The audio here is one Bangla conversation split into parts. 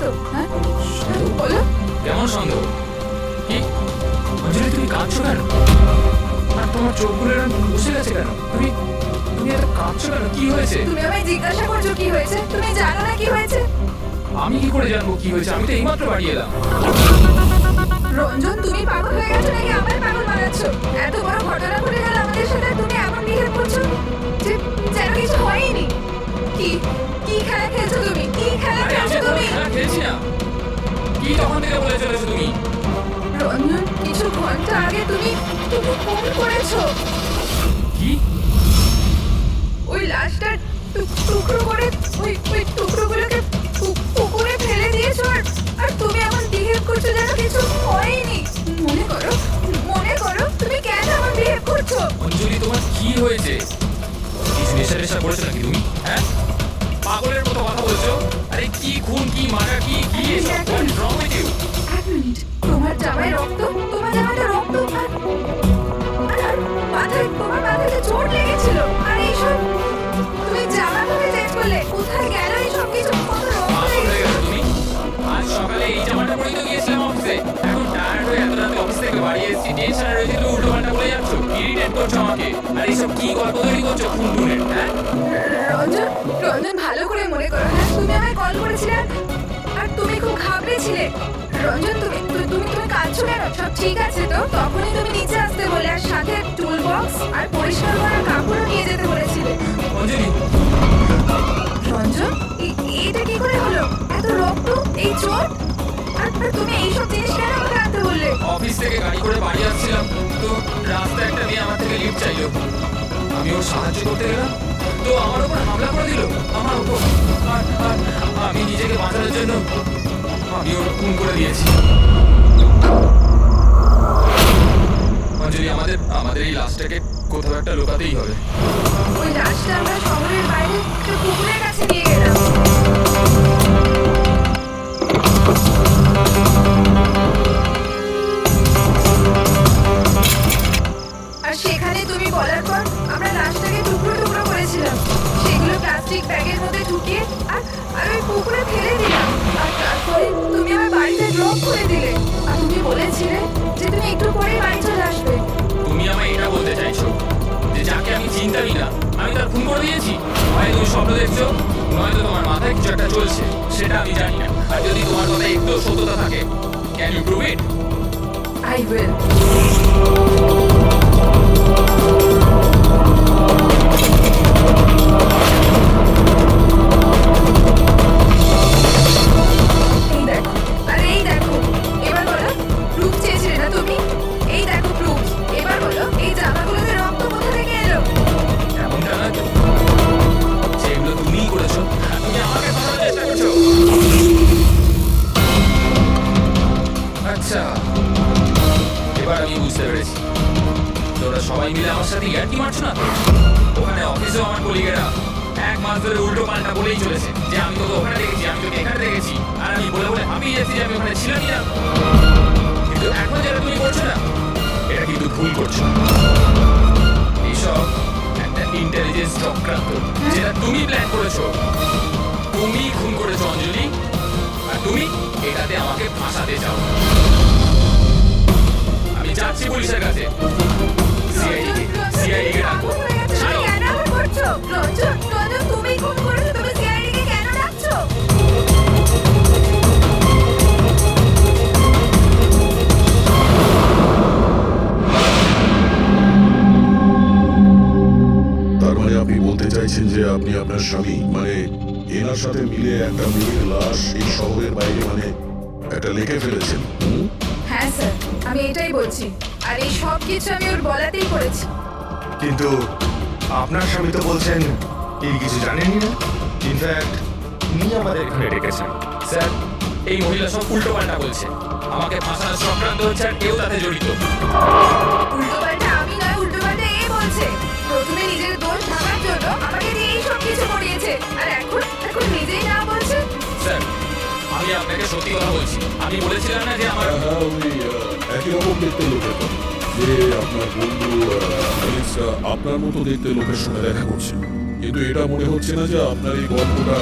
তো? হ্যাঁ বলো। কেমন সন্দেহ? কি অঞ্জলি, তুমি কাঁদছো কেন? আর তোমার চোখগুলো এরকম বসে গেছে কেন? তুমি তুমি এত কাঁদছো কেন? কি হয়েছে? তুমি আমায় জিজ্ঞাসা করছো কি হয়েছে? তুমি জানো না কি হয়েছে? আমি কি করে জানবো কি হয়েছে? আমি তো এইমাত্র বাড়ি এলাম। রঞ্জন, তুমি পাগল হয়ে গেছো নাকি আমায় পাগল বানাচ্ছো? এত বড় ঘটনা ঘটে গেল আমাদের সাথে, তুমি এমন বিহেভ করছো যে যেন কিছু হয়নি। কি কি খেলা খেলছো তুমি? কি খেলা আরে আমি খেলছো তো তুমি? খেলা খেলছি না। কি তখন থেকে বলে চলেছো তুমি? রঞ্জন, কিছু ঘন্টা আগে তুমি তুমি ফোন করেছো। কি? ওই লাশটা টুকরো করে ওই টুকরোগুলোকে পুকুরে ফেলে দিয়েছো, আর তুমি এমন বিহেভ করছো যেন কিছু হয়নি। মনে করো তুমি কেন এমন বিহেভ করছো? অঞ্জলি, তোমার কি হয়েছে? কিছু নেশা করেছো নাকি তুমি? হ্যাঁ, পাগলের মতো কথা বলছো। আরে কি খুন, কি মারা, কি কি এসব? What wrong with you? এক মিনিট, তোমার জামায় রক্ত, তোমার জামাতে রক্ত, আর তোমার মাথায় চোট লেগেছিল, আর এইসব তুমি জামা পরে চেক করলে, কোথায় গেল এইসব কিছু? কত রক্ত পাগল হয়ে লেগেছিল। গেছো তুমি? আজ সকালে এই জামাটা পরেই তো গিয়েছিলাম অফিসে। এখন টায়ার্ড হয়ে এত রাতে অফিস থেকে বাড়ি এসেছি, টেনশনে রয়েছে, তুমি উল্টো পাল্টা বলে যাচ্ছ, ইরিটেট করছো আমাকে। আর এইসব কি গল্প তৈরি করছো খুন টুনের? হ্যাঁ, রঞ্জন, রঞ্জন, ভালো করে মনে করো। হ্যাঁ, তুমি আমায় কল করেছিলে আর তুমি খুব ঘাবড়েছিলে। রঞ্জন, তুমি তুমি তুমি তুমি কাঁদছো কেন? সব ঠিক আছে তো? তখনই তুমি নিচে আসতে বলে, আর সাথে টুল বক্স আর পরিষ্কার করার কাপড়ও নিয়ে যেতে বলেছিলে। অঞ্জলি, রঞ্জন, এটা কি করে হলো? এত রক্ত, এই চোট, আর তুমি এইসব জিনিস কেন আমাকে আনতে বললে? অফিস থেকে গাড়ি করে বাড়ি আসছিলাম, তো রাস্তায় একটা মেয়ে আমার থেকে লিফট চাইলো। আমি ওর সাহায্য করতে গেলাম, তো আমার উপর হামলা করে দিল, আমার উপর। আর আমি নিজেকে বাঁচানোর জন্য আমি ওর খুন করে দিয়েছি। অঞ্জলি, আমাদের আমাদের এই লাশটাকে কোথাও একটা লুকাতেই হবে। ওই লাশটা আমরা শহরের বাইরে একটা পুকুরের কাছে নিয়ে গেলাম। আর সেখানে তুমি বলার পর আমরা লাশটাকে টুকরো টুকরো করেছিলাম, সেগুলো প্লাস্টিক ব্যাগের মধ্যে ঢুকিয়ে আর আর ওই পুকুরে ফেলে দিলাম। আর তারপরে তুমি আমার বাড়িতে ড্রপ করে দিলে, আর তুমি বলেছিলে যে তুমি একটু পরেই বাড়ি চলে আসবে। তুমি আমায় এটা বলতে চাইছো যে যাকে আমি চিন্তাই না আমি তার খুন করে দিয়েছি? হয় তুমি স্বপ্ন দেখছো, নয়তো তোমার মাথায় কিছু একটা চলছে, সেটা আমি জানি না। আর যদি তোমার কথায় একটু সত্যতা থাকে, can you prove it? I will. এই দেখো, আরে এই দেখো, এবার বলো, প্রুফ চেয়েছিলে না তুমি? এই দেখো প্রুফ, এবার বলো, এই জামাগুলোতে রক্ত কোথা থেকে এলো? এমনটা না তো যে এগুলো তুমিই করেছো? তুমি আমাকে ফাঁসানোর চেষ্টা করছো? আচ্ছা, এবার আমি বুঝতে পেরেছি, তোরা সবাই মিলে আমার সাথে ইয়ার্কি মারছো না তো? ওখানে অফিসেও আমার কলিগেরা এক মাস ধরে উল্টো পাল্টা বলেই চলেছে যে আমি তোকে ওখানে দেখেছি, আমি তোকে এখানে দেখেছি, আর আমি বলে বলে হাঁপিয়ে যাচ্ছি যে আমি ওখানে ছিলামই না। কিন্তু এখন যেটা তুমি করছো না, এটা কিন্তু ভুল করছো। এইসব একটা ইন্টেলিজেন্স চক্রান্ত, যেটা তুমি প্ল্যান করেছো। তুমি খুন করেছো অঞ্জলি, আর তুমি এটাতে আমাকে ফাঁসাতে চাও। আমি যাচ্ছি পুলিশের কাছে। সিআইডি কে ডাকো। ছাড়ো। কেন এমন করছো? রঞ্জন, রঞ্জন, তুমি খুন করেছো, তুমি সিআইডি কে কেন ডাকছো? তার মানে আপনি বলতে চাইছেন যে আপনি আপনার স্বামী মানে এনার সাথে মিলে একটা মেয়ের লাশ এই শহরের বাইরে মানে একটা লেখে ফেলেছেন? হ্যাঁ স্যার, আমি এটাই বলছি, আর এই সব কিছু আমি ওর বলাতেই করেছি। কিন্তু আপনার স্বামী তো বলছেন এই কিছু জানেনই না। ইনফ্যাক্ট উনি আমাদের এখানে ডেকেছেন। স্যার, এই মহিলা সব উল্টো পাল্টা বলছে, আমাকে ফাঁসানোর চক্রান্ত হচ্ছে, আর কেউ তাতে জড়িত। উল্টোপাল্টা আমি নয়, উল্টোপাল্টা এ বলছে। প্রথমে নিজের দোষ ঢাকার জন্য আমাকে দিয়ে এই সব কিছু করিয়েছে, আর এখন এখন নিজেই না বলছে। স্যার, আমি আপনাকে সত্যি কথা বলছি। আমি বলেছিলাম না যে আমার হ্যাঁ, ওই একই রকম দেখতে লোকের কথা। যে আপনার বন্ধু অ্যালেক্সটা আপনার মতো দেখতে লোকের সঙ্গে দেখা করছে, কিন্তু এটা মনে হচ্ছে না যে আপনার এই গল্পটা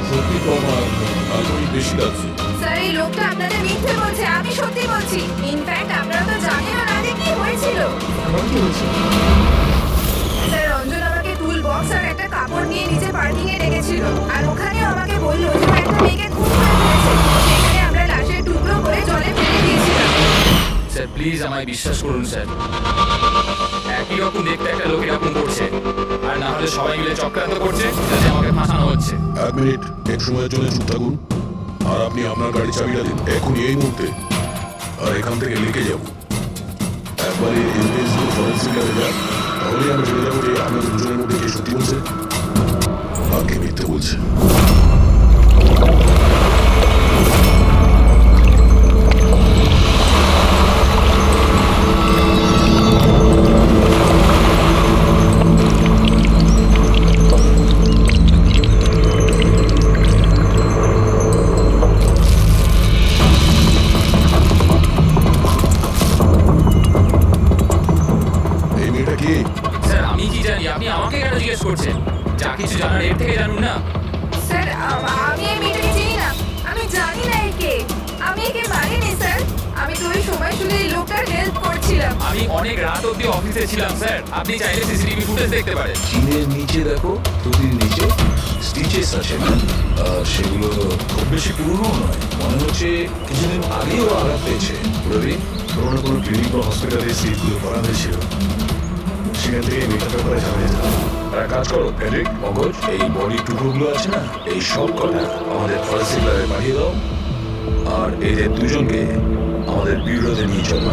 সত্যি তো আমার কাল্পনিক বেশি লাগছে। স্যার এই লোকটা আপনাদের মিথ্যে বলছে, আমি সত্যি বলছি। ইনফ্যাক্ট আপনারা তো জানেনও না যে কি হয়েছিল। স্যার রঞ্জন আমাকে টুল বক্স আর একটা কাপড় নিয়ে নিচে পার্কিং এ ডেকেছিল, আর ওখানেও আমাকে বললো যে ও একটা মেয়েকে খুন করে ফেলেছে। সেখানে আমরা লাশের টুকরো করে জলে ফেলে দিয়েছিলাম। স্যার প্লিজ আমায় বিশ্বাস করুন স্যার, একই রকম দেখতে একটা লোক এরকম করছে, আর না হলে সবাই মিলে চক্রান্ত করছে যাতে আমাকে ফাঁসানো হচ্ছে। 1 মিনিট এক সময়ের জন্য চুপ থাকুন, আর আপনি আপনার গাড়ি চাবিটা দিন এখনই এই মুহূর্তে, আর এখান থেকে লিখে যাব। একবারে এনএসডি ফরেন্সিক ল্যাবে যান, তাহলে আমরা জেনে যাবো যে আপনাদের দুজনের মধ্যে কে সত্যি বলছে আর কে মিথ্যে বলছে। এই মেয়েটা কি? স্যার আমি কি জানি, আপনি আমাকে কেন জিজ্ঞেস করছেন? যা কিছু জানার এর থেকে জানুন না। স্যার আমি এই মেয়েটাকে চিনি না, আমি জানি না একে, আমি একে মারিনি স্যার। আমি তো ওই সময় শুধু এই লোকটার হেল্প করছিলাম। আমি অনেক রাত অব্দি অফিসে ছিলাম স্যার, আপনি চাইলে সিসিটিভি ফুটেজ দেখতে পারেন। চিনের নিচে দেখো, টুপির নিচে স্টিচেস আছে, আর সেগুলো খুব বেশি পুরনো নয়, মনে হচ্ছে কিছুদিন আগেও আঘাত পেয়েছে। রবি, কোনো ক্লিনিক বা হসপিটালে সিটগুলো করা হয়েছিল, সেখান থেকে মেয়েটার ব্যাপারে জানা যেত। আর এক কাজ করো ফেডরিক, মগজ, এই বডি টুকরোগুলো আছে না, এই সব কটা আমাদের ফরেন্সিক ল্যাবে পাঠিয়ে দাও, আর এদের দুজনকে আমাদের বিউরোতে নিয়ে চলো।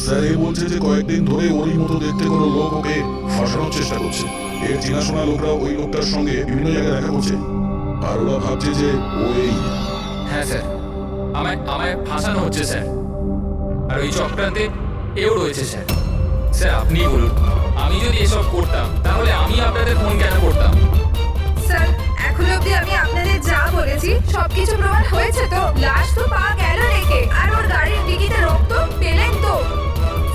স্যার এ বলছে যে কয়েকদিন ধরে ওরই মতো দেখতে কোনো লোক ওকে ফাঁসানোর চেষ্টা করছে। এর চেনাশোনা লোকরা ওই লোকটার সঙ্গে বিভিন্ন জায়গায় দেখা করছে, আর ওরা ভাবছে যে ও এই। হ্যাঁ স্যার, আমায় ফাঁসানো হচ্ছে স্যার, আর ওই চক্রান্তে এও রয়েছে স্যার। স্যার আপনি বলুন, আমি যদি এসব করতাম তাহলে আমি আপনাদের ফোন কেন করতাম? স্যার এখন অবধি আমি আপনাদের যা বলেছি সবকিছু প্রমাণ হয়েছে তো। লাশ তো পাওয়া গেল রেখে, আর ওর গাড়ির ডিকিতে রক্ত পেলেন তো।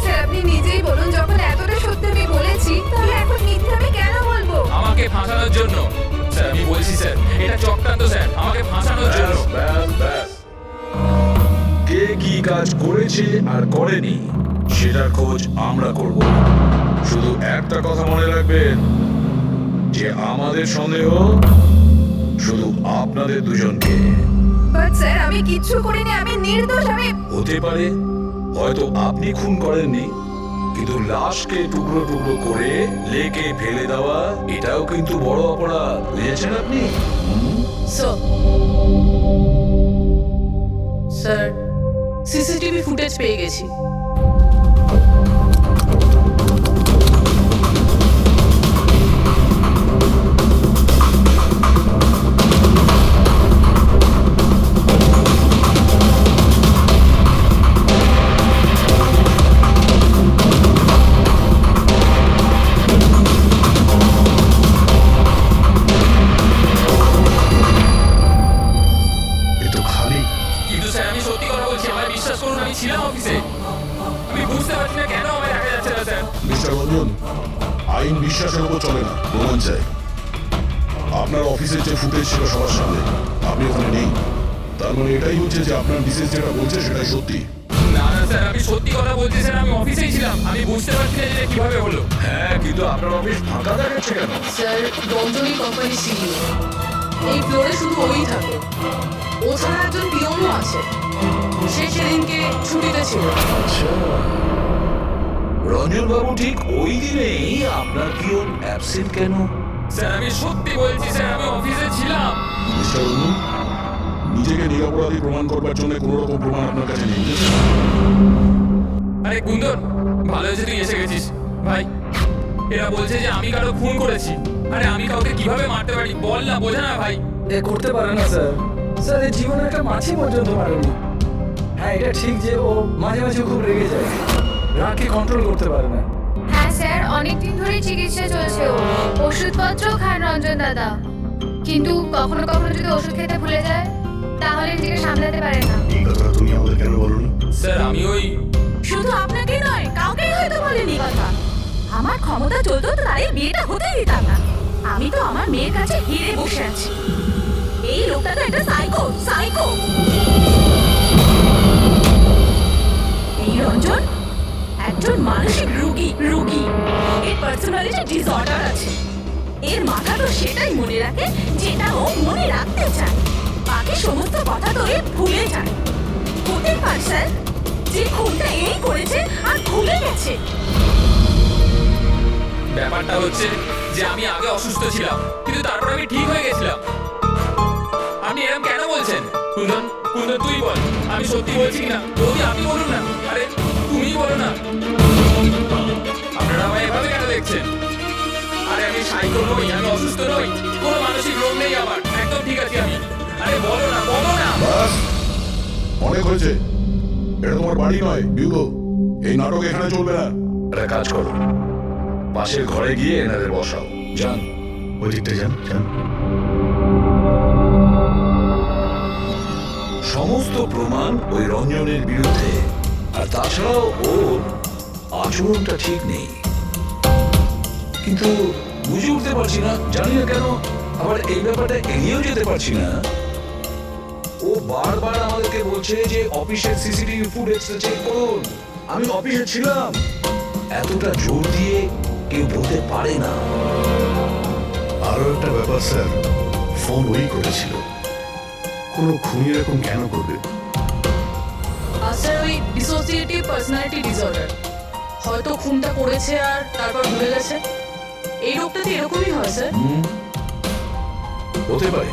স্যার আপনি নিজেই বলুন, যখন এতটা সত্যি আমি বলেছি তাহলে এখন মিথ্যে আমি কেন বলবো? আমাকে ফাঁসানোর জন্য স্যার, আমি বলছি স্যার এটা চক্রান্ত স্যার, আমাকে ফাঁসানোর জন্য। ব্যাস ব্যাস, কে কি কাজ করেছে আর করেনি সেটার খোঁজ আমরা করব। শুধু একটা কথা মনে রাখবেন যে আমাদের সন্দেহ শুধু আপনাদের দুজনকে। বাট স্যার আমি কিচ্ছু করিনি, আমি নির্দোষ। আমি হতে পারে হয়তো আপনি খুন করেননি, কিন্তু লাশকে টুকরো টুকরো করে লেকে ফেলে দেওয়া এটাও কিন্তু বড় অপরাধ, বুঝেছেন আপনি? স্যার সিসিটিভি ফুটেজ পেয়ে গেছি। এ তো খালি। কিন্তু স্যার আমি সত্যি কথা বলছি, আমায় বিশ্বাস করুন, আমি ছিলাম অফিসে। আমি বুঝতে পারছি না কেন আমায় দেখা যাচ্ছে না স্যার। মিস্টার রঞ্জন, আইন বিশ্বাসের উপর চলে না, প্রমাণ চাই। আপনার অফিসের যে ফুটেজ ছিল সবার সামনে, আপনি ওখানে নেই, তার মানে এটাই হচ্ছে যে আপনার মিসেস যেটা বলছে সেটাই সত্যি। না না স্যার, আমি সত্যি কথা বলছি স্যার, আমি অফিসেই ছিলাম। আমি বুঝতে পারছি না যে এটা কিভাবে হলো। হ্যাঁ, কিন্তু আপনার অফিস ফাঁকা দেখাচ্ছে কেন? স্যার রঞ্জনী কোম্পানি সিইও, এই ফ্লোরে শুধু ওই থাকে। ও ছাড়া একজন পিয়নও আছে, সে সেদিনকে ছুটিতে ছিল। আচ্ছা, রঞ্জন বাবু ঠিক ওই দিনেই আপনার পিয়ন অ্যাবসেন্ট কেন? স্যার আমি সত্যি বলছি স্যার, আমি অফিসে ছিলাম। মিস্টার রঞ্জন, নিজেকে নিরপরাধী প্রমাণ করবার জন্য কোনো রকম প্রমাণ আপনার কাছে নেই। আরে কুন্দর, ভালো হয়েছে তুই এসে গেছিস ভাই। এরা বলছে যে আমি কারো খুন করেছি। আরে আমি কাউকে কিভাবে মারতে পারি বল না, বোঝা না ভাই। এ করতে পারে না স্যার। স্যার এর জীবনে একটা মাছি পর্যন্ত মারেনি। হ্যাঁ এটা ঠিক যে ও মাঝে মাঝে খুব রেগে যায়, রাগকে কন্ট্রোল করতে পারে না। হ্যাঁ স্যার, অনেকদিন ধরে চিকিৎসা চলছে, ও ওষুধপত্র খান রঞ্জন দাদা, কিন্তু কখনো কখনো যদি ওষুধ খেতে ভুলে যায় তাহলে নিজেকে সামলাতে পারে না। এই কথাটা তুমি আমাদের কেন বলনি? স্যার আমি ওই শুধু আপনাকে নয়, কাউকেই হয়তো বলিনি কথা। আমার ক্ষমতা চলতো তো তার এই বিয়েটা হতেই দিতাম না। আমি তো আমার মেয়ের কাছে হেরে বসে আছি। এই লোকটা তো একটা সাইকো সাইকো। এই রঞ্জন একজন মানসিক রোগী রোগী। এর পার্সোনালিটি ডিসঅর্ডার আছে। এর মাথা তো সেটাই মনে রাখে যেটা ও মনে রাখতে চায়, বাকি সমস্ত কথা তো এ ভুলে যায়। হতে পারছে যে খুনটা এই করেছে আর ভুলে গেছে। ব্যাপারটা হচ্ছে যে আমি আগে অসুস্থ ছিলাম, কিন্তু তারপর আমি ঠিক হয়ে গেছিলাম। আপনি এরকম কেন বলছেন? কুন্দন, কুন্দন তুই বল, আমি সত্যি বলছি কিনা। যদি আপনি বলুন না। আরে তুমি বলো না। আপনারা আমায় এভাবে কেন দেখছেন? আরে আমি সাইকো নই, আমি অসুস্থ নই, কোনো মানসিক রোগ নেই আমার, একদম ঠিক আছি আমি। আরে বলো না, বলো না। বাস, অনেক হয়েছে। এটা তোমার বাড়ি নয়, বিউগো। এই নাটক এখানে চলবে না। একটা কাজ করো, পাশের ঘরে গিয়ে এনাদের বসাও। যান, ওই দিকটা যান যান। সমস্ত প্রমাণ ওই রঞ্জনের বিরুদ্ধে, আর তাছাড়াও ওর আচরণটা ঠিক নেই। কিন্তু বুঝে উঠতে পারছি না, জানি না কেন আবার এই ব্যাপারটা এড়িয়েও যেতে পারছি না। ও বারবার আমাদেরকে বলছে যে অফিসের সিসিটিভি ফুটেজটা চেক করুন। আমি অফিসে ছিলাম। এতটা জোর দিয়ে কেউ বলতে পারে না। আরো একটা ব্যাপার স্যার, ফোন ওই করেছিল। কোনো খুনি এরকম কেন করবে? আর স্যার ওই ডিসোসিয়েটিভ পার্সোনালিটি ডিসঅর্ডার, হয়তো খুনটা করেছে আর তারপর ভুলে গেছে। এই রোগটাতে এরকমই হয় স্যার। হতে পারে,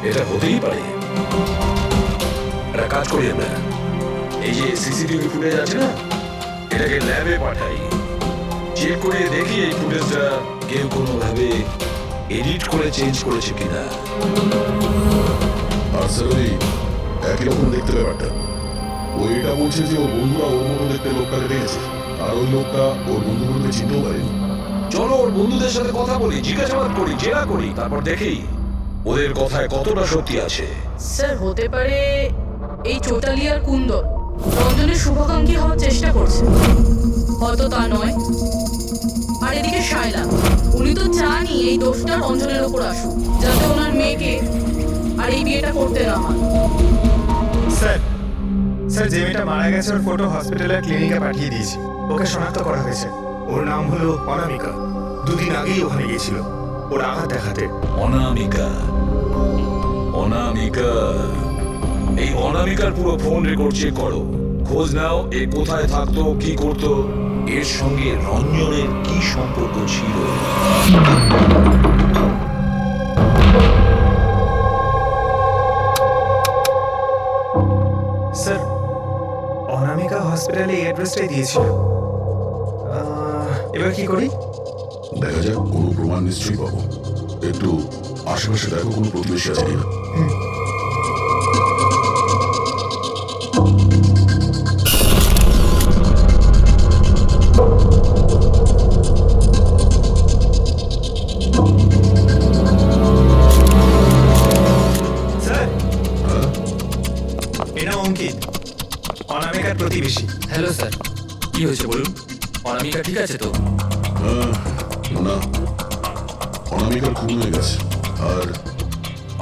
এটা হতেই পারে। একটা কাজ করি আমরা, এই যে সিসিটিভি ফুটেজ আছে না, এটাকে ল্যাবে পাঠাই, চেক করে দেখি এই ফুটেজটা কেউ কোনোভাবে এডিট করে চেঞ্জ করেছে কিনা। আর স্যার ওই একই রকম দেখতে ব্যাপারটা। ও এটা বলছে যে ওর বন্ধুরা ওর মতো দেখতে লোকটাকে দেখেছে, আর ওই লোকটা ওর বন্ধুগুলোকে চিনতেও পারেনি। চলো ওর বন্ধুদের সাথে কথা বলি, জিজ্ঞাসাবাদ করি, জেরা করি, তারপর দেখি ওদের কথায় কতটা সত্যি আছে। স্যার হতে পারে এই চৈতালি আর কুন্দন রঞ্জনের শুভাকাঙ্ক্ষী হওয়ার চেষ্টা করছে, হয়তো তা নয়। আর এদিকে শায়লা, উনি তো চানই এই দোষটা রঞ্জনের ওপর আসুক, যাতে ওনার মেয়েকে আর এই বিয়েটা করতে না হয়। স্যার স্যার, যে মেয়েটা মারা গেছে ওর ফটো হসপিটালের ক্লিনিকে পাঠিয়ে দিয়েছি। ওকে শনাক্ত করা হয়েছে। ওর নাম হলো অনামিকা। দুদিন আগেই ওখানে গিয়েছিল ওর আঘাত দেখাতে। অনামিকা, অনামিকা, এই অনামিকার পুরো ফোন রেকর্ড চেক করো, খোঁজ নাও এ কোথায় থাকতো, কি করতো, এর সঙ্গে রঞ্জনের কি সম্পর্ক ছিল। স্যার, অনামিকা হসপিটালে এই অ্যাড্রেসটাই দিয়েছিল। এবার কি করি? দেখা যাক, কোনো প্রমাণ নিশ্চয়ই পাবো। একটু আশেপাশে দেখো কোনো প্রতিবেশী আছে কিনা। স্যার, এটা অঙ্কিত, অনামিকার প্রতিবেশী। হ্যালো স্যার, কি হয়েছে বলুন? অনামিকা ঠিক আছে তো? না, অনামিকার খুন হয়ে গেছে, আর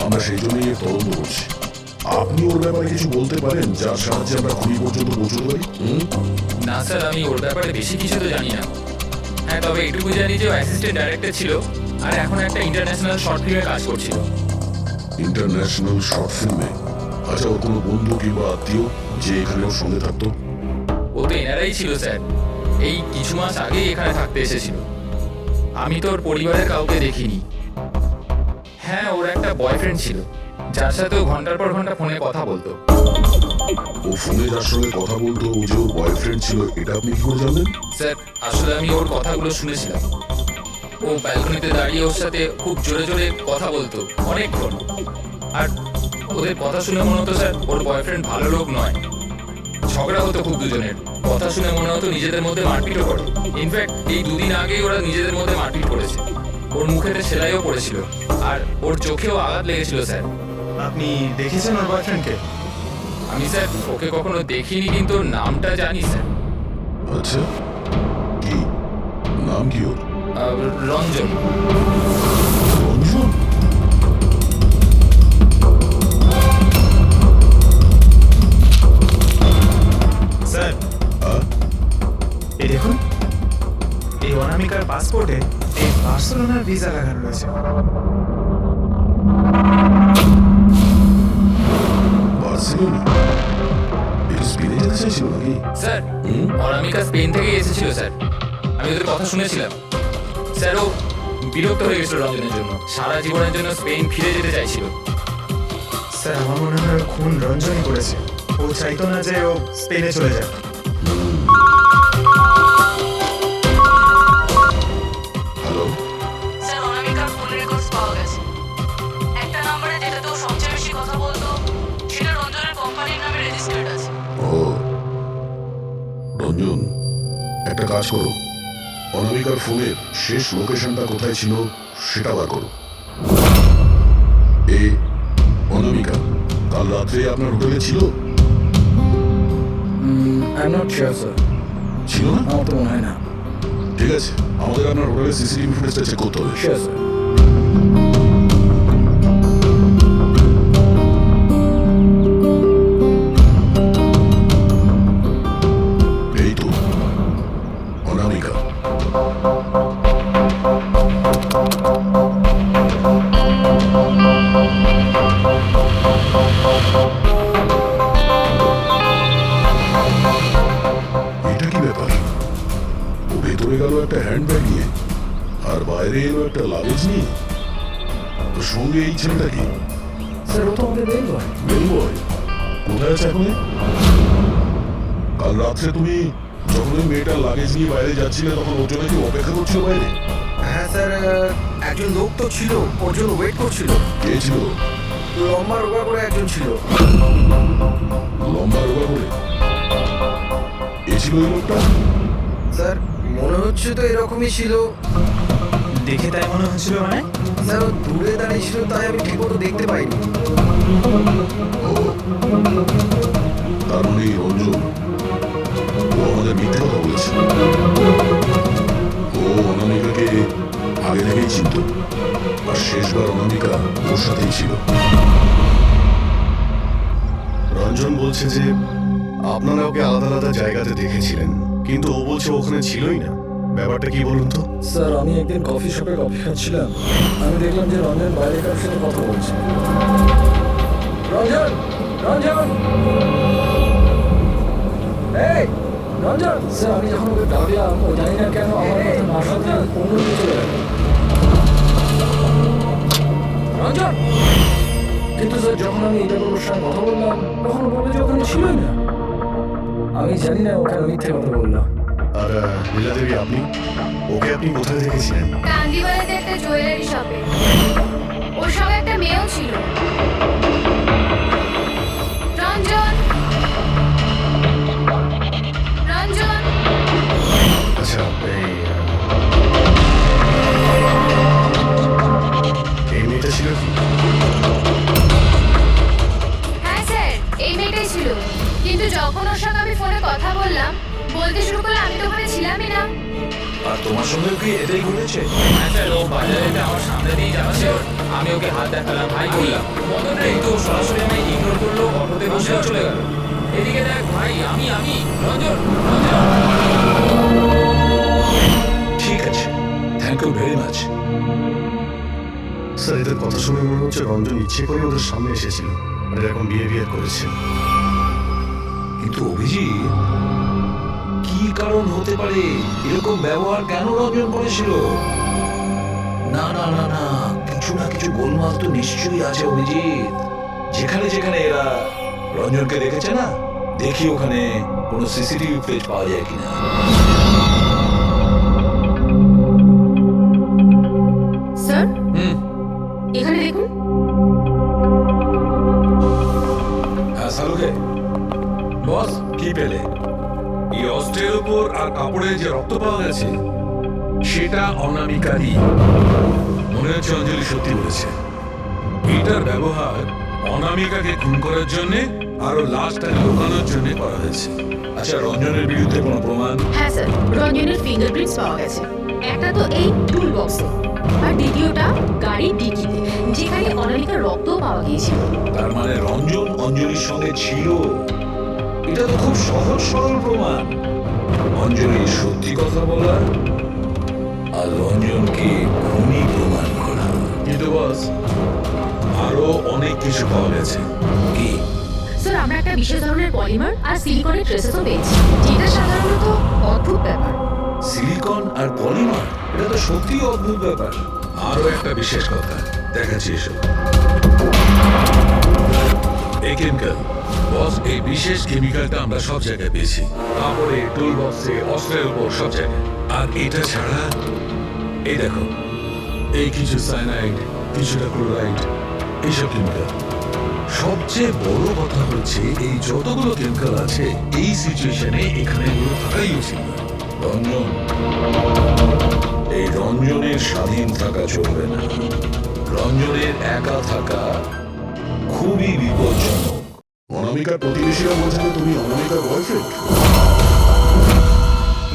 আমরা সেই জন্যই এর তদন্ত করছি। আপনি ওর ব্যাপারে কিছু বলতে পারেন যার সাহায্যে আমরা খুনি পর্যন্ত পৌঁছতে পারি? না স্যার, আমি ওর ব্যাপারে বেশি কিছু তো জানি না। হ্যাঁ, তবে এটুকু জানি যে ও অ্যাসিস্ট্যান্ট ডাইরেক্টর ছিল আর এখন একটা ইন্টারন্যাশনাল শর্ট ফিল্মে কাজ করছিল। ইন্টারন্যাশনাল শর্ট ফিল্মে? আচ্ছা, ওর কোনো বন্ধু কিংবা আত্মীয় যে এখানে ওর সঙ্গে থাকতো? ও তো এনারাই ছিল স্যার, এই কিছু মাস আগেই এখানে থাকতে এসেছিল। আমি তো ওর পরিবারের কাউকে দেখিনি। হ্যাঁ, ওর একটা বয়ফ্রেন্ড ছিল যার সাথে ও ঘন্টার পর ঘন্টা ফোনে কথা বলতো। ও ফোনে যার সঙ্গে কথা বলতো ও যে ওর বয়ফ্রেন্ড ছিল, এটা আপনি কি করে জানলেন? স্যার, আসলে আমি ওর কথাগুলো শুনেছিলাম। ও ব্যালকনিতে দাঁড়িয়ে ওর সাথে খুব জোরে জোরে কথা বলতো অনেকক্ষণ। আর ওদের কথা শুনে মনে হতো স্যার ওর বয়ফ্রেন্ড ভালো লোক নয়। ঝগড়া হতো খুব দুজনের। কথা শুনে মনে হতো নিজেদের মধ্যে মারপিটও করে। ইনফ্যাক্ট এই দুদিন আগেই ওরা নিজেদের মধ্যে মারপিট করেছে। ওর মুখেতে সেলাইও পড়েছিল আর ওর চোখেও আঘাত লেগেছিল স্যার। আপনি দেখেছেন ওর বয়ফ্রেন্ডকে? আমি স্যার ওকে কখনো দেখিনি, কিন্তু ওর নামটা জানি স্যার। আচ্ছা, কি নাম কি ওর? রঞ্জন। রঞ্জন? স্যার হ্যাঁ? এই দেখুন, এই অনামিকার পাসপোর্টে এই বার্সেলোনার ভিসা লাগানো রয়েছে। বার্সেলোনা? এটা স্পেনে যেতে চাইছিল নাকি? স্যার, অনামিকা স্পেন থেকে এসেছিল স্যার। আমি ওদের কথা শুনেছিলাম। স্যার, ও বিরক্ত হয়ে গেছিল রঞ্জনের জন্য। সারা জীবনের জন্য স্পেন ফিরে যেতে চাইছিল। স্যার আমার মনে হয় ওর খুন রঞ্জনই করেছে। ও চাইতো না যে ও স্পেনে চলে যাক। হ্যালো? স্যার, অনামিকার ফোন রেকর্ডস পাওয়া গেছে। একটা নাম্বারে যেটাতে ও সবচেয়ে বেশি কথা বলতো সেটা রঞ্জনের কোম্পানির নামে রেজিস্টার্ড আছে। ও রঞ্জন, একটা কাজ করো, অনামিকার ফোনের শেষ লোকেশনটা কোথায় ছিল সেটা বার করো। এ অনামিকা কাল রাত্রে আপনার হোটেলে ছিল? I am not sure sir, ছিল না? আমার তো মনে হয় না। ঠিক আছে, আমাদের আপনার হোটেলের সিসিটিভি ফুটেজটা চেক করতে হবে। Sure sir. এই তো অনামিকা। এটা কি ব্যাপার? ও ভেতরে গেল একটা হ্যান্ডব্যাগ নিয়ে আর বাইরে এলো একটা লাগেজ নিয়ে। তো সঙ্গে এই ছেলেটা কি? স্যার, ও তো আমাদের বেল বয়। বেল বয়? কোথায় আছে এখন? কাল রাত্রে তুমি যখন ওই মেয়েটার লাগেজ নিয়ে বাইরে যাচ্ছিলে তখন ওর জন্য কি অপেক্ষা করছিল বাইরে? হ্যাঁ স্যার, একজন লোক তো ছিল, ওর জন্য ওয়েট করছিল। কে ছিল? লম্বা রোগা করে একজন ছিল। লম্বা রোগা করে? এ ছিল ওই লোকটা? স্যার, মনে হচ্ছে তো এরকমই ছিল। দেখে তাই মনে হচ্ছিল মানে? স্যার, ও দূরে দাঁড়িয়ে ছিল তাই আমি ঠিক মতো দেখতে পাইনি। ও, তার মানে এই রঞ্জন, ও আমাদের মিথ্যে কথা বলেছে। ও অনামিকাকে আগে থেকেই চিনত আর শেষবার অনামিকা ওর সাথেই ছিল। রঞ্জন বলছে যে আপনারা ওকে আলাদা আলাদা জায়গাতে দেখেছিলেন, কিন্তু ও বলছে ওখানে ছিলই না। ব্যাপারটা কি বলুন তো? স্যার, আমি একদিন কফি শপে কফি খাচ্ছিলাম, আমি দেখলাম যে রঞ্জন বাইরে কারোর সাথে কথা বলছে। রঞ্জন, রঞ্জন, এই রঞ্জন! স্যার, আমি যখন ওকে ডাকলাম ও জানি না কেন আমার কথা না শুনে অন্যদিকে চলে গেল। রঞ্জন! কিন্তু স্যার, যখন আমি এটা ওর সঙ্গে কথা বললাম তখন ও বললো যে ওখানে ছিলই না। আমি জানি না ওখানে মিথ্যে কথা বললাম। আর লীলা দেবী, ওকে আপনি কোথায় দেখেছিলেন? কান্দিওয়ালাতে একটা জুয়েলারি শপে। ওর সঙ্গে একটা মেয়েও ছিল। রঞ্জন, রঞ্জন! আচ্ছা, এই মেয়েটা ছিল কি? হ্যাঁ স্যার, এই মেয়েটাই ছিল। কিন্তু যখন ওর সঙ্গে আমি ফোনে কথা বললাম, বলতে শুরু করলে আমি তো ওখানে ছিলামই না। আর তোমার সঙ্গে কি এটাই ঘটেছে? হ্যাঁ স্যার, ও বাজারেতে আমার সামনে দিয়ে যাচ্ছে। আমি ওকে হাত দেখালাম, ভাই বললাম। মদন রে তো সরাসরি আমায় ইগনোর করলো, অটোতে বসে চলে গেল। এদিকে দেখ ভাই, আমি রঞ্জন, রঞ্জন। ঠিক আছে, thank you very much. Sir, এদের কথা শুনে মনে হচ্ছে রঞ্জন ইচ্ছে করে ওদের সামনে এসেছিল আর এরকম বিহেভিয়ার করেছে। কিন্তু অভিজিৎ, কি কারণ হতে পারে? এরকম ব্যবহার কেন রঞ্জন করেছিল? না না না না, কিছু না কিছু গোলমাল তো নিশ্চয়ই আছে অভিজিৎ। যেখানে যেখানে এরা রঞ্জনকে দেখেছে না, দেখি ওখানে কোনো সিসিটিভি ফুটেজ পাওয়া যায় কিনা। স্যার, এখানে দেখুন। হ্যাঁ সালুকে, বস কি পেলে? এই অস্ত্রের উপর আর কাপড়ে যে রক্ত পাওয়া গেছে সেটা অনামিকারই। মনে হচ্ছে অঞ্জলি সত্যি বলেছে। এটার ব্যবহার অনামিকাকে খুন করার জন্য আরো লাশটাকে লুকানোর জন্য করা হয়েছে। আচ্ছা, রঞ্জনের বিরুদ্ধে কোনো প্রমাণ? হ্যাঁ স্যার, রঞ্জনের ফিঙ্গারপ্রিন্টস পাওয়া গেছে। একটা তো এই টুল বক্সে, আর দ্বিতীয়টা গাড়ির ডিকিতে, যেখানে অনামিকার রক্তও পাওয়া গিয়েছিল। তার মানে রঞ্জন অঞ্জলির সঙ্গে ছিল। এটা তো খুব সহজ সরল প্রমাণ। অঞ্জলি সত্যি কথা বলা আর রঞ্জনকে খুনি প্রমাণ করা। কিন্তু বস, আরো অনেক কিছু পাওয়া গেছে। কি? স্যার, আমরা একটা বিশেষ ধরনের পলিমার আর সিলিকনের ট্রেসেসও পেয়েছি, যেটা সাধারণত অদ্ভুত ব্যাপার। সিলিকন আর পলিমার, এটা তো সত্যি অদ্ভুত ব্যাপার। আরো একটা বিশেষ কথা দেখাচ্ছি, এসব এই কেমিক্যাল। বস, এই বিশেষ কেমিক্যালটা আমরা সব জায়গায় পেয়েছি, কাপড়ে, টুল বক্সে, অস্ত্রের উপর, সব জায়গায়। আর এটা ছাড়া এই দেখো, এই কিছু সায়ানাইড, কিছুটা ক্লোরাইড, এইসব কেমিক্যাল। সবচেয়ে বড় কথা হচ্ছে এই যতগুলো কেমিক্যাল আছে এই সিচুয়েশনে এখানে এগুলো থাকাই উচিত না। রঞ্জন, এই রঞ্জনের স্বাধীন থাকা চলবে না। রঞ্জনের একা থাকা খুবই বিপজ্জনক। অনামিকার প্রতিবেশীরা বলছে যে তুমি অনামিকার বয়ফ্রেন্ড।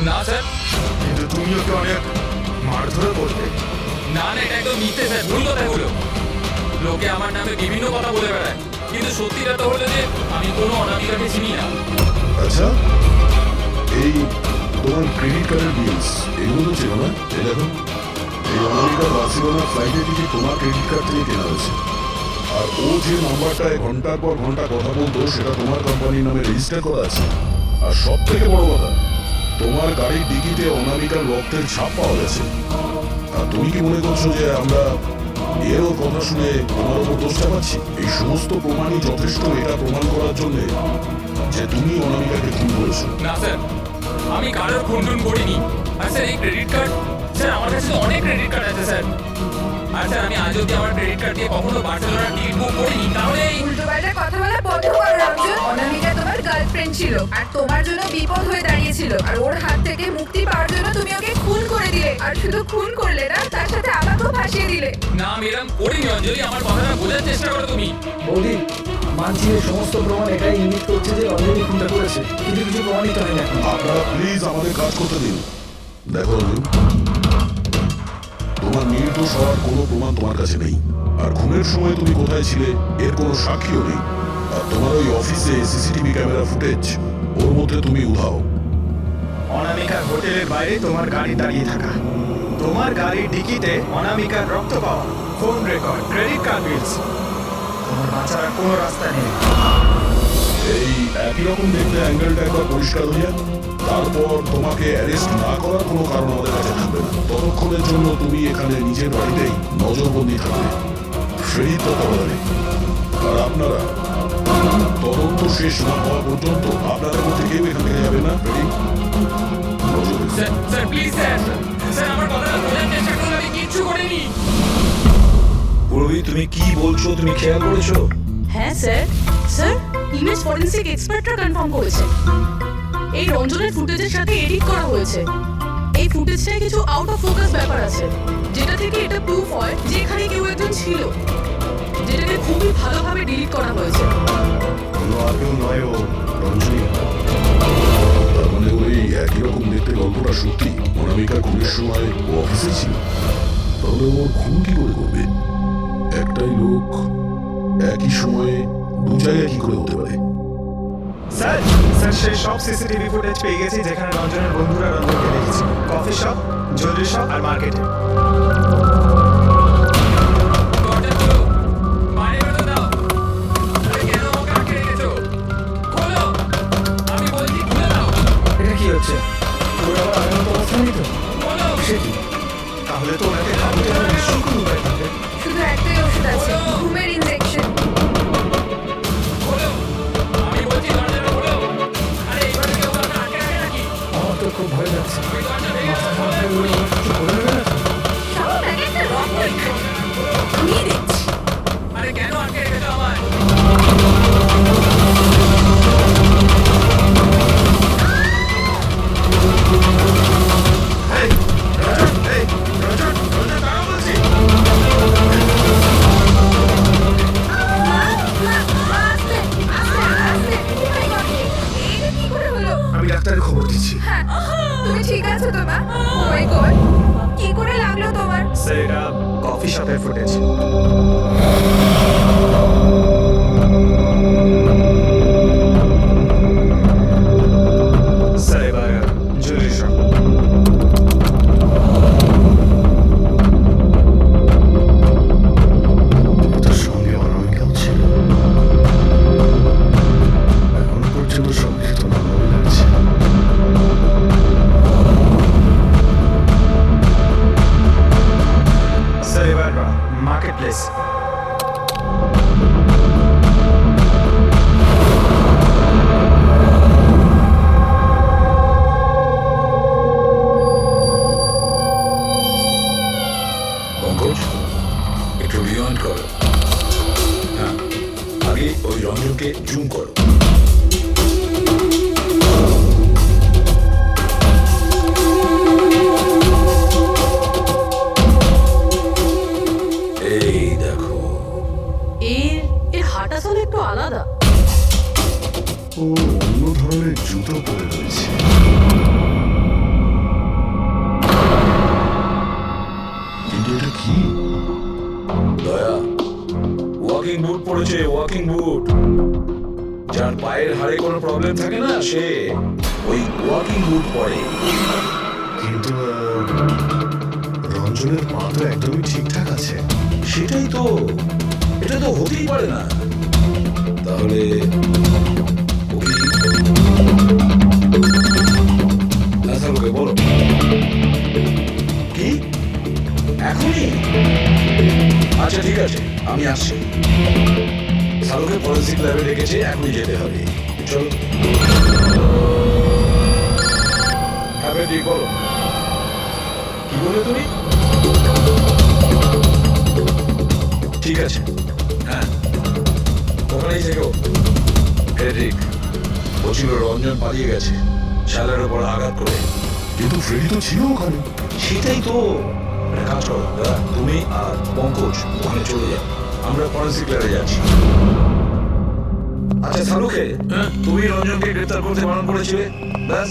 না স্যার, কিন্তু তুমি ওকে অনেক মারধর করতে। না না, এটা একদম মিথ্যে স্যার, ভুল কথা এগুলো। লোকে আমার নামে বিভিন্ন কথা বলে বেড়ায়, কিন্তু সত্যিটা তো হলো যে আমি কোনো অনামিকাকে চিনি না। আচ্ছা, এই তোমার ক্রেডিট কার্ডের বিলস এগুলো তো ছিল না? এই দেখো, এই অনামিকা বার্সেলোনা ফ্লাইটের টিকিট তোমার ক্রেডিট কার্ড থেকে কেনা হয়েছে। আর ও যে নাম্বারটায় ঘন্টার পর ঘন্টা কথা বলতো সেটা তোমার কোম্পানির নামে রেজিস্টার করা আছে। আর সব থেকে বড় কথা, তোমার গাড়ির ডিকিতে অনামিকার রক্তের ছাপ পাওয়া গেছে। আর তুমি কি মনে করছো যে আমরা এর ওর কথা শুনে তোমার ওপর দোষ চাপাচ্ছি? এই সমস্ত প্রমাণই যথেষ্ট এটা প্রমাণ করার জন্য যে তুমি অনামিকাকে খুন করেছো। না স্যার, আমি কারোর খুন করিনি। আর স্যার, এই ক্রেডিট কার্ড, স্যার আমার কাছে তো অনেক ক্রেডিট কার্ড আছে স্যার। আর স্যার, আমি আজ অব্দি আমার ক্রেডিট কার্ড দিয়ে কখনো বার্সেলোনার টিকিট বুক করিনি। তাহলে উল্টোপাল্টা কথা বলা বন্ধ করো রঞ্জন। অনামিকা তোমার গার্লফ্রেন্ড ছিল আর তোমার জন্য বিপদ হয়ে দাঁড়িয়েছিল, আর ওর হাত থেকে মুক্তি পাওয়ার জন্য তুমি ওকে খুন করে দিলে। আর শুধু খুন করলে না, তার সাথে আমাকেও ফাঁসিয়ে দিলে। না, আমি এরকম করিনি অঞ্জলি, আমার কথাটা বোঝার চেষ্টা করো তুমি। বৌদি, মানছি এই সমস্ত প্রমাণ এটাই ইঙ্গিত করছে যে অঞ্জলি খুনটা করেছে, কিন্তু কিছু প্রমাণিত হয়নি এখন। আপনারা প্লিজ আমাদের কাজ করতে দিন। দেখো অর্জুন, তোমার নির্দোষ হওয়ার কোনো প্রমাণ তোমার কাছে নেই। আর খুনের সময় তুমি কোথায় ছিলে এর কোনো সাক্ষীও নেই। আর তোমার ওই অফিসে সিসিটিভি ক্যামেরা ফুটেজ, ওর মধ্যে তুমি উধাও। অনামিকার হোটেলের বাইরে তোমার গাড়ি দাঁড়িয়ে থাকা, তোমার গাড়ির ডিকিতে অনামিকার রক্ত পাওয়া, ফোন রেকর্ড, ক্রেডিট কার্ড বিলস। তোমার বাঁচার আর কোনো রাস্তা নেই। এই একই রকম দেখতে অ্যাঙ্গেলটা একবার পরিষ্কার হয়ে যাক, তারপর তোমাকে অ্যারেস্ট না করার কোনো কারণ আমাদের কাছে থাকবে না। ততক্ষণের জন্য তুমি এখানে নিজের বাড়িতেই নজরবন্দি থাকবে, ফ্রেডির তত্ত্বাবধানে। আর আপনারা তদন্ত শেষ না হওয়া পর্যন্ত আপনাদের মধ্যে কেউ এখান থেকে যাবে না। ফ্রেডি, নজর রেখো। Sir, sir please sir, sir আমার কথাটা বোঝার চেষ্টা করুন, আমি কিচ্ছু করিনি। পূর্বী, তুমি কি বলছো তুমি খেয়াল করেছো? হ্যাঁ স্যার, স্যার ইমেজ ফরেন্সিক এক্সপার্টরা কনফার্ম করেছে এই রঞ্জনের ফুটেজের সাথে এডিট করা হয়েছে। এই ফুটেজটায় কিছু আউট অফ ফোকাস ব্যাপার আছে, যেটা থেকে এটা প্রুফ হয় যে এখানে কেউ একজন ছিল, যেটাকে খুবই ভালোভাবে ডিলিট করা হয়েছে। কোনো আর কেউ নয়, ও রঞ্জনী। তার মানে ওই একই রকম দেখতে গল্পটা সত্যি। অনামিকা খুনের সময় ও অফিসেই ছিল। তাহলে ওর খুন কি করে করবে? একটাই লোক একই সময়ে দু জায়গায় কি করে হতে পারে? স্যার, স্যার সেই সব সিসিটিভি ফুটেজ পেয়ে গেছি যেখানে রঞ্জনের বন্ধুরা রঞ্জনকে দেখেছে। কফি শপ, জুয়েলারি শপ আর মার্কেটে। দরজা খোলো, বাইরে বেরোতে দাও। আরে কেন আমাকে আটকে রেখেছো? খোলো, আমি বলছি খুলে দাও। এটা কি হচ্ছে? ওর আবার আগের মতো অবস্থা নেই তো? খোলো। সে কি? তাহলে তো ওনাকে খাওয়াতে হবে নিশ্চয়ই কোনো উপায় থাকবে। শুধু একটাই ওষুধ আছে, ঘুমের ইনজেকশন। খোলো, আমি বলছি দরজাটা খোলো। আরে এইভাবে কেউ আমাকে আটকে রাখে নাকি? আমার তো খুব ভয় লাগছে। ওই দরজা ভেঙে মাথা মাথায় উড়ে আমার কিছু করে নেবে না তো? সব প্যাকেটটা রক্ত এখানে। আমি দেখছি। আরে কেন আটকে রেখেছো আমায়? এই, রঞ্জন, দাঁড়াও বলছি। আস্তে, আস্তে। Oh my God, এইটা কি করে হলো? আমি ডাক্তারের খবর দিচ্ছি। হ্যাঁ, তুমি ঠিক আছো তো মা? Oh my God, কি করে লাগলো তোমার? স্যার এটা কফি শপের ফুটেজ। স্যার এবার জুয়েলারি শপ। তোর সঙ্গে অনামিকাও ছিল। এখনো পর্যন্ত সবকিছু তো নর্মাল লাগছে। স্যার এবার মার্কেট প্লেস। পঙ্কজ একটু রিওয়াইন্ড করো। হ্যাঁ, আগে ওই রঞ্জনকে জুম করো। এই দেখো, এর হাঁটা চলে একটু আলাদা। ও অন্য ধরনের জুতো পরে রয়েছে। কিন্তু এটা কি? দয়া ওয়াকিং বুট পরেছে, ওয়াকিং বুট। যার পায়ের হাড়ে কোনো প্রবলেম থাকে না সে ওই ওয়াকিং বুট পরে। কিন্তু রঞ্জনের পা তো একদমই ঠিকঠাক আছে। সেটাই তো, এটা তো হতেই পারে না। তাহলে ও কি? আচ্ছা লোকে বলো কি এখনই? আচ্ছা ঠিক আছে, আমি আসছি। সালুকে ফরেন্সিক ল্যাবে রেখেছে, এখনই যেতে হবে। চলো। হ্যাঁ ঠিক, বলো কি বলে তুমি? ঠিক আছে, হ্যাঁ ওখানেই থেকো। ফ্রেডরিক বলছিল রঞ্জন পালিয়ে গেছে শালার উপর আঘাত করে। কিন্তু ফ্রেডি তো ছিল ওখানে। সেটাই তো। একটা কাজ করো দাদা, তুমি আর পঙ্কজ ওখানে চলে যাও, আমরা ফরেন্সিক ল্যাবে যাচ্ছি। আচ্ছা সালুকে, তুমি রঞ্জনকে গ্রেফতার করতে বারণ করেছিলে, ব্যাস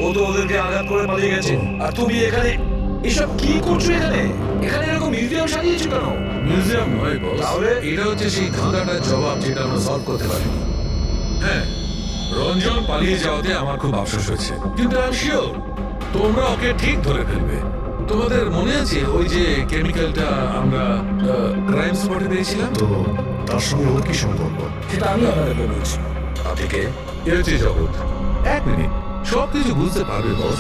ও তো ওদেরকে আঘাত করে পালিয়ে গেছে। আর তুমি এখানে এসব কি করছো? এখানে এখানে এরকম মিউজিয়াম সাজিয়েছো কেন? মিউজিয়াম নয় বস, তাহলে? এটা হচ্ছে সেই ধাঁধাটার জবাব যেটা আমরা সলভ করতে পারি। হ্যাঁ, রঞ্জন পালিয়ে যাওয়াতে আমার খুব আফসোস হয়েছে, কিন্তু আই এম শিওর তোমরা ওকে ঠিক ধরে ফেলবে। তোমাদের মনে আছে ওই যে কেমিক্যালটা আমরা ক্রাইম স্পটে পেয়েছিলাম? তো তার সঙ্গে ওর কি সম্পর্ক? সেটা আমি আপনাদেরকে বলছি। আপনি কে? এ হচ্ছে জগৎ। এক মিনিট, সব কিছু বুঝতে পারবে বস।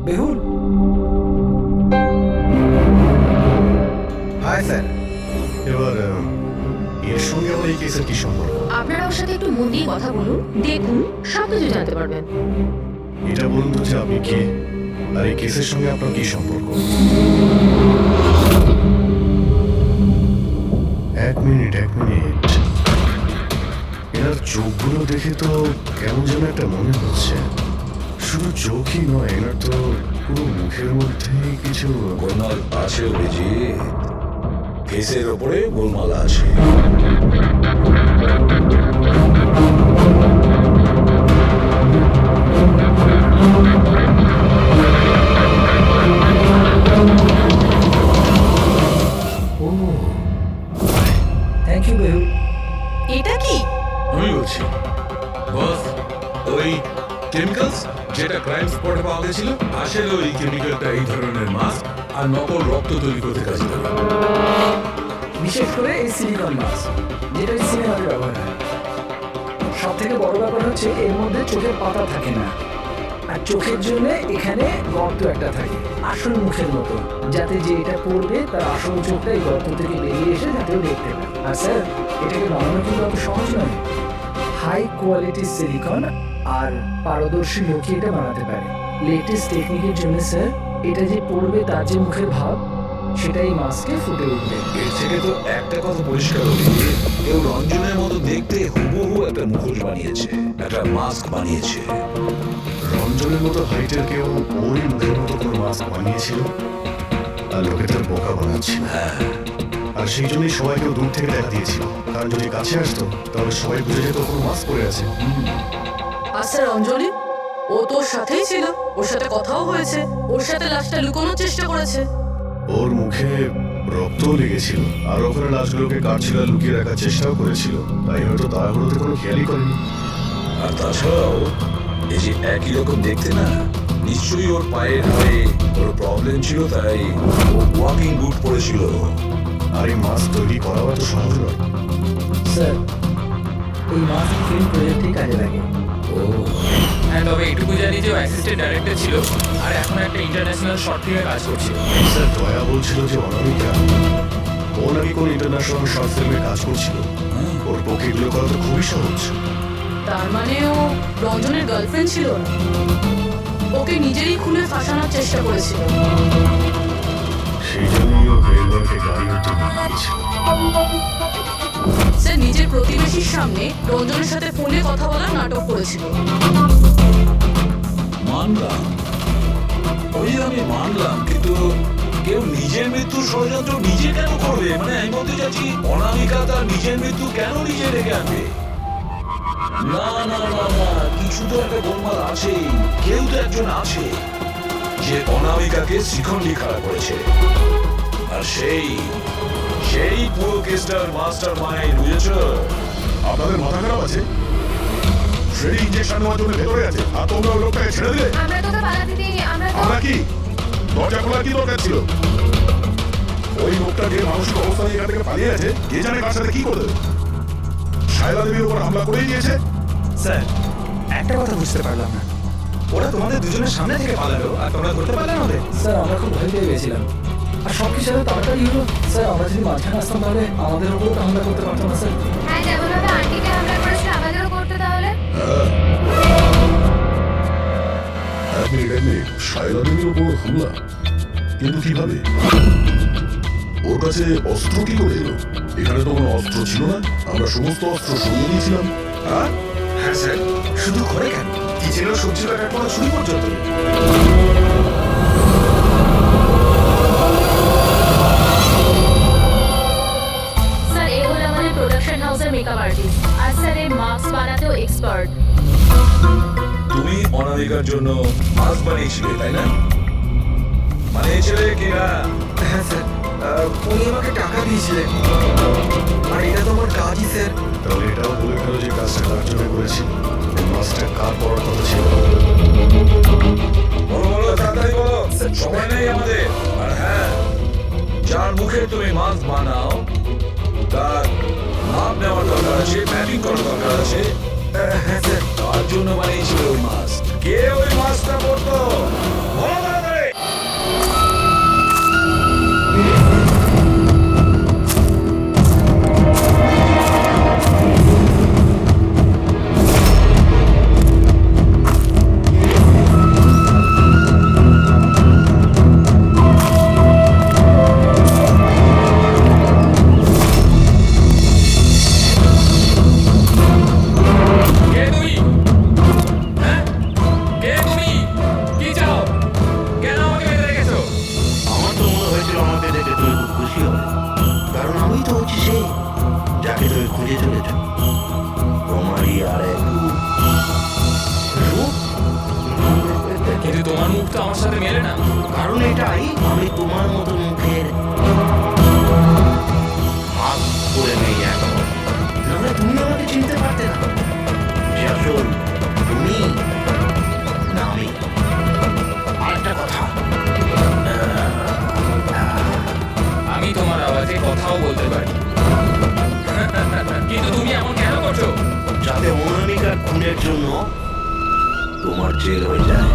বেহুল, হাই স্যার। এবার এর সঙ্গে আমার এই কেসের কি সম্পর্ক? আপনারা ওর সাথে একটু মন দিয়ে কথা বলুন, দেখুন সব কিছু জানতে পারবেন। এটা বলুন তো যে আপনি কে, আর এই কেসের সঙ্গে আপনার কি সম্পর্ক? এক মিনিট। এনার চোখগুলো দেখে তো কেমন যেন একটা মনে হচ্ছে। শুধু চোখই নয়, এনার তো পুরো মুখের মধ্যেই কিছু। গোলমাল আছে অভিজিৎ, কেসের ওপরে গোলমাল আছে। ও থ্যাংক ইউ বেহুল। এটা কি? আমি বলছি বস, ওই কেমিক্যালস যেটা ক্রাইম স্পটে পাওয়া গেছিল, আসলে ওই কেমিক্যালটা এই ধরনের মাস্ক আর নকল রক্ত তৈরি করতে কাজে লাগে। বিশেষ করে এই সিলিকন মাস্ক, যেটা ওই সিনেমাতে ব্যবহার হয়। সব থেকে বড় ব্যাপার হচ্ছে এর মধ্যে চোখের পাতা থাকে না, আর চোখের জন্য এখানে গর্ত একটা থাকে আসল মুখের মতো, যাতে যে এটা পড়বে তার আসল চোখটা এই গর্ত থেকে বেরিয়ে এসে যাতে ও দেখতে পায়। আর স্যার, এটাকে বানানো কিন্তু অত সহজ নয়। হাই কোয়ালিটি সিলিকন আর পারদর্শী লোকই এটা বানাতে পারে। লেটেস্ট টেকনিকের জন্য স্যার, এটা যে পড়বে তার যে মুখের ভাব, সেটাই মাস্কে ফুটে উঠবে। এর থেকে তো একটা কথা পরিষ্কার হচ্ছে, কেউ রঞ্জনের মতো দেখতে হুবহু একটা মুখোশ বানিয়েছে, একটা মাস্ক বানিয়েছে। রঞ্জনের মতো হাইটের কেউ ওই মুখের মতো কোনো মাস্ক বানিয়েছিল, আর লোকে তার বোকা বানাচ্ছিল। আর সেই জন্যই সবাইকে দূর থেকে দেখা দিয়েছিল, কারণ যদি কাছে আসতো তাহলে সবাই বুঝে যেত কোনো মাস্ক পরে আছে। আর স্যার অঞ্জলি, ও ও তোর সাথেই ছিল, ওর সাথে কথাও হয়েছে, ওর সাথে লাশটা লুকোনোর চেষ্টা করেছে। ওর মুখে রক্ত লেগেছিল আর ওখানে লাশগুলোকে কাটছিল আর লুকিয়ে রাখার চেষ্টাও করেছিল, তাই হয়তো তাড়াহুড়োতে কোনো খেয়ালই করেনি। আর তাছাড়াও এই যে একই রকম দেখতে না, নিশ্চয়ই ওর পায়ের হাড়ে ওর প্রবলেম ছিল, তাই ও ওয়াকিং বুট পরেছিল। আর এই মাস্ক তৈরি করাও এত সহজ নয়। স্যার, এই মাস্ক ফিল্ম প্রজেক্টেই কাজে লাগে। হ্যাঁ, তবে এটুকু জানি যে ও অ্যাসিস্ট্যান্ট ডাইরেক্টর ছিল আর এখন একটা ইন্টারন্যাশনাল শর্ট ফিল্মে কাজ করছে। স্যার, দয়া বলছিল যে অনামিকা ও নাকি কোনো ইন্টারন্যাশনাল শর্ট ফিল্মে কাজ করছিল। ওর পক্ষে এগুলো করা তো খুবই সহজ। তার মানে ও রঞ্জনের গার্লফ্রেন্ড ছিল না, ওকে নিজেরই খুনে ফাঁসানোর চেষ্টা করেছিল। সেই জন্যই ও ভেলভারকে গাড়ি উঠতে নিয়ে গিয়েছিল। সে নিজের প্রতিবেশীর সামনে রঞ্জনের সাথে ফোনে কথা বলার নাটক করেছিল। মানলাম, ওই আমি মানলাম, কিন্তু কেউ নিজের মৃত্যুর ষড়যন্ত্র নিজে কেন করবে? মানে আমি বলতে চাচ্ছি, অনামিকা তার নিজের মৃত্যু কেন নিজে ডেকে আনবে? না না না না, কিছু তো একটা গোলমাল আছেই। কেউ তো একজন আছে যে অনামিকাকে শিখন্ডি খাড়া করেছে, আর সেই পুরো কেসটার মাস্টার মাইন্ড, বুঝেছো? আপনাদের মাথা খারাপ আছে? ফ্রেডি ইঞ্জেকশন নেওয়ার জন্য ভেতরে আছে আর তোমরা ওই লোকটাকে ছেড়ে দিলে। আমরা তোকে পালাতে দিইনি, আমরা কি দরজা খোলার কি দরকার ছিল? ওই লোকটা যে মানসিক অবস্থা নিয়ে এখান থেকে পালিয়ে আছে, কে জানে কার সাথে কি করবে। শায়লা দেবীর উপর হামলা করেই দিয়েছে। স্যার, একটা কথা বুঝতে পারলাম না, ওরা তোমাদের দুজনের সামনে থেকে পালালো আর তোমরা ধরতে পারলে না ওদের? স্যার, আমরা খুব ভয় পেয়ে গেছিলাম আর সব কিছু এত তাড়াতাড়ি হলো। স্যার, আমরা যদি মাঝখানে আসতাম তাহলে আমাদের উপর হামলা করতে পারতাম না স্যার। হ্যাঁ, যেমনভাবে আন্টিকে হামলা করেছিল আমাদেরও করতে তাহলে। এক মিনিট, শায়লা দেবীর উপর হামলা? কিন্তু কিভাবে? ওর কাছে অস্ত্র কি করে এলো? এখানে তো কোনো অস্ত্র ছিল না, আমরা সমস্ত অস্ত্র সরিয়ে দিয়েছিলাম। হ্যাঁ স্যার, শুধু ঘরে কেন, কিচেনেও সবজি কাটার কোনো ছুরি পর্যন্ত নেই। স্যার, এ হলো আমাদের প্রোডাকশন হাউসের মেকআপ আর্টিস্ট, আর স্যার এই মাস্ক বানাতেও এক্সপার্ট। তুমি অনামিকার জন্য মাস্ক বানিয়েছিলে, তাই না? বানিয়েছিলে কিনা? হ্যাঁ স্যার, উনি আমাকে টাকা দিয়েছিলেন আর এটা তো আমার কাজই স্যার। তাহলে এটাও বলে ফেলো যে কাজটা কার জন্য করেছিল, এই মাস্কটা কার পড়ার কথা ছিল। বলো বলো, তাড়াতাড়ি বলো, সময় নেই আমাদের। আর হ্যাঁ, যার মুখে তুমি মাস্ক বানাও তার মাপ নেওয়ার দরকার আছে, ম্যাপিং করার দরকার আছে। হ্যাঁ স্যার, তার জন্য বানিয়েছিল ওই মাস্ক। কে ওই মাস্কটা পরতো? বলো তাড়াতাড়ি। কে তুমি? হ্যাঁ, কে তুমি? কি চাও? কেন আমাকে বেঁধে রেখেছো? আমার তো মনে হয়েছিল আমাকে দেখে তুমি খুব খুশি হবে, কারণ আমি তো হচ্ছি সে যাকে তুমি খুঁজে চলেছ। তোমারই আর এক রূপ। কিন্তু তোমার মুখ তো আমার সাথে মেলে না। কারণ এটাই, আমি তোমার মতো মুখের হাত করে নেই এখন। নাহলে তুমি আমাকে চিনতে পারতে না যে আসল তুমি না আমি। আরেকটা কথা, আমি তোমার আওয়াজে কথাও বলতে পারি। কিন্তু তুমি এমন কেন করছো? যাতে অনামিকার খুনের জন্য তোমার জেল হয়ে যায়।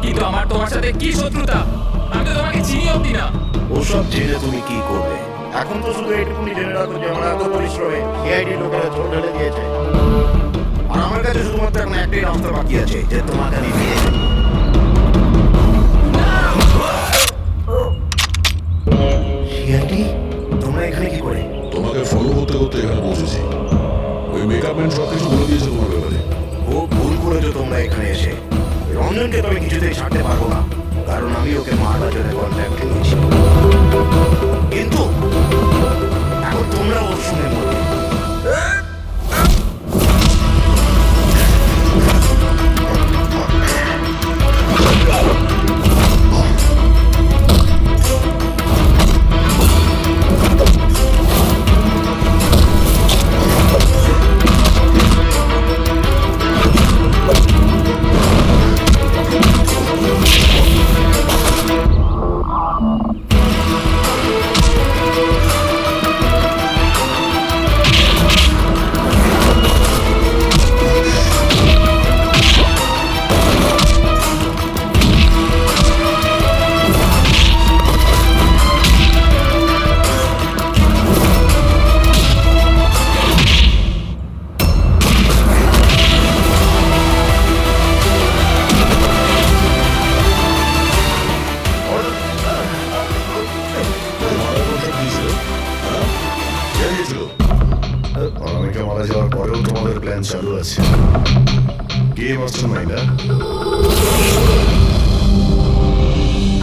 কিন্তু আমার তোমার সাথে কি শত্রুতা? আমি তো তোমাকে চিনি অব্দি না। ওসব জেনে তুমি কি করবে? এখন তো শুধু এইটুকুনি জেনে রাখো যে আমার এত পরিশ্রমে এআইডি লোকেরা চোট ঢেলে দিয়েছে, আর আমার কাছে শুধুমাত্র এখন একটাই রাস্তা বাকি আছে, যে তোমাকে আমি ফিরে সিআইডি। তোমরা এখানে কি করে? তোমাকে ফলো করতে করতে এখানে পৌঁছেছি। ওই মেকআপ ম্যান সব কিছু বলে দিয়েছে তোমার ব্যাপারে। ও ভুল করেছো তোমরা এখানে এসে। রঞ্জনকে তো আমি কিছুতেই ছাড়তে পারবো না, কারণ আমি ওকে মারবার জন্য কন্ট্যাক্ট নিয়েছি। কিন্তু এখন তোমরা ওর সঙ্গে মরবে।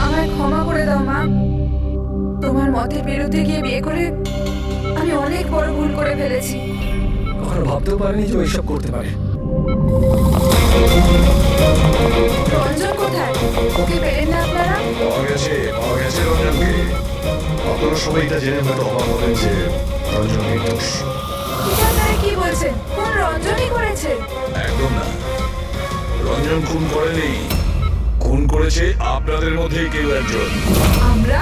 আমায় ক্ষমা করে দাও মা। তোমার মতের বিরুদ্ধে গিয়ে বিয়ে করে আমি অনেক বড় ভুল করে ফেলেছি। কখনো ভাবতেও পারিনি যে ও এইসব করতে পারে। রঞ্জন কোথায়? ওকে পেলেন না আপনারা? পাওয়া গেছে রঞ্জনকে। আপনারা সবাই এটা জেনে হয়তো অবাক হলেন যে রঞ্জন নির্দোষ। এটা আপনারা কি বলছেন? কোন রঞ্জনই করেছে? একদম না, রঞ্জন খুন করেনি। খুন করেছে আপনাদের মধ্যেই কেউ একজন। আমরা?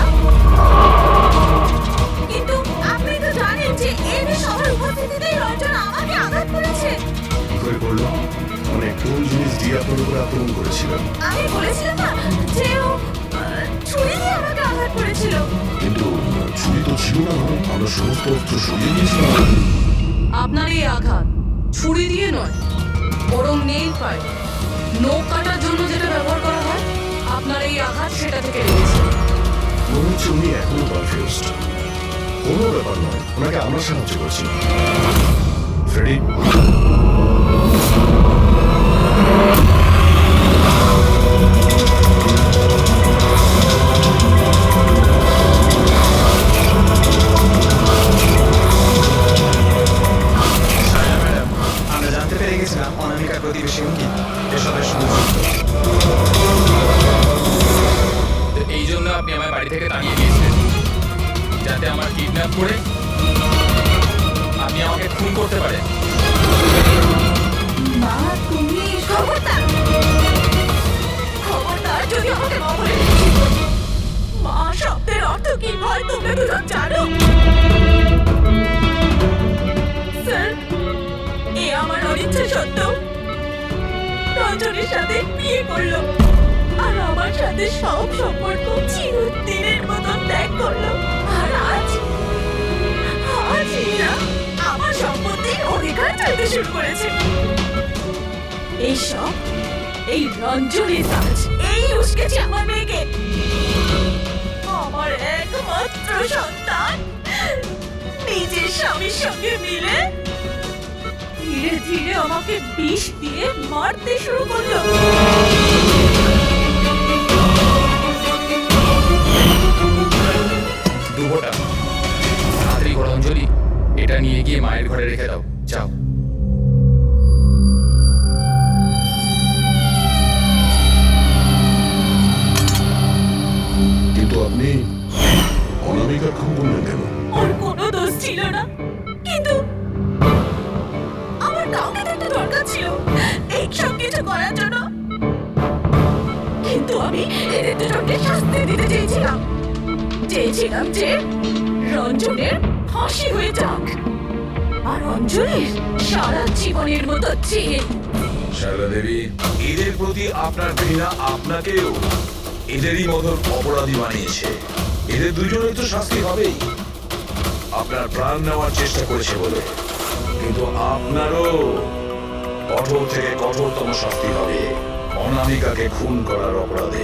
কিন্তু আপনি তো জানেন যে এই সবার উপস্থিতিতেই রঞ্জন আমাকে আঘাত করেছে। কি করে করলো? মানে কোন জিনিস দিয়ে আপনার উপরে আক্রমণ করেছিলেন? আমি বলেছিলাম না যে ও ছুরি দিয়ে আমাকে আঘাত করেছিল। কিন্তু ছুরি তো ছিল না, আমরা সমস্ত অস্ত্র সরিয়ে দিয়েছিলাম। আপনার এই আঘাত ছুরি দিয়ে নয়, বরং নেইল পাইপ, নখ কাটার জন্য যেটা ব্যবহার করা হয়, আপনার এই আঘাত সেটা থেকে লেগেছে। মনে হচ্ছে উনি এখনো কনফিউজড। কোনো ব্যাপার নয়, ওনাকে আমরা সাহায্য করছি। ফ্রেডি, আমরা জানতে পেরে গেছিলাম অনামিকার প্রতিবেশী অঙ্কিত এসবের সঙ্গে যুক্ত। তো এই জন্য আপনি আমার বাড়ি থেকে তাড়িয়ে দিয়েছিলেন, যাতে আমার কিডন্যাপ করে আপনি আমাকে খুন করতে পারেন। মা, তুমি খবরদার খবরদার, যদি আমাকে মা বলে মা শব্দের অর্থ কি হয় তোমরা দুজন জানো? স্যার, এ আমার অনিচ্ছা সত্ত্বেও রঞ্জনের সাথে বিয়ে করলো আর আমার সাথে সব সম্পর্ক চিরদিনের মতন ত্যাগ করলো। আর আজ এরা আমার সম্পত্তির অধিকার চাইতে শুরু করেছে। এইসব এই রঞ্জনের কাজ। এই উস্কেছে আমার মেয়েকে, আমার একমাত্র সন্তান নিজের স্বামীর সঙ্গে মিলে ধীরে ধীরে আমাকে বিষ দিয়ে মারতে শুরু করলো। দুবোটা তাড়াতাড়ি করো অঞ্জলি, এটা নিয়ে গিয়ে মায়ের ঘরে রেখে দাও, যাও। কিন্তু আপনি অনামিকার খুন করলেন কেন? ওর কোনো দোষ ছিল না, কিন্তু আমার কাউকে তো একটা দরকার ছিল এই সব কিছু করার জন্য। কিন্তু আমি এদের দুজনকে শাস্তি দিতে চেয়েছিলাম যে রঞ্জনের ফাঁসি হয়ে যাক আর রঞ্জনের সারা জীবনের মতো জেল। শারদা দেবী, এদের প্রতি আপনার ঘৃণা আপনাকেও এদেরই মতন অপরাধী বানিয়েছে। এদের দুজনের তো শাস্তি হবেই। আপনার প্রাণ নেওয়ার চেষ্টা করেছে বলে, কিন্তু আপনারও কঠোর থেকে কঠোরতম শাস্তি হবে অনামিকাকে খুন করার অপরাধে।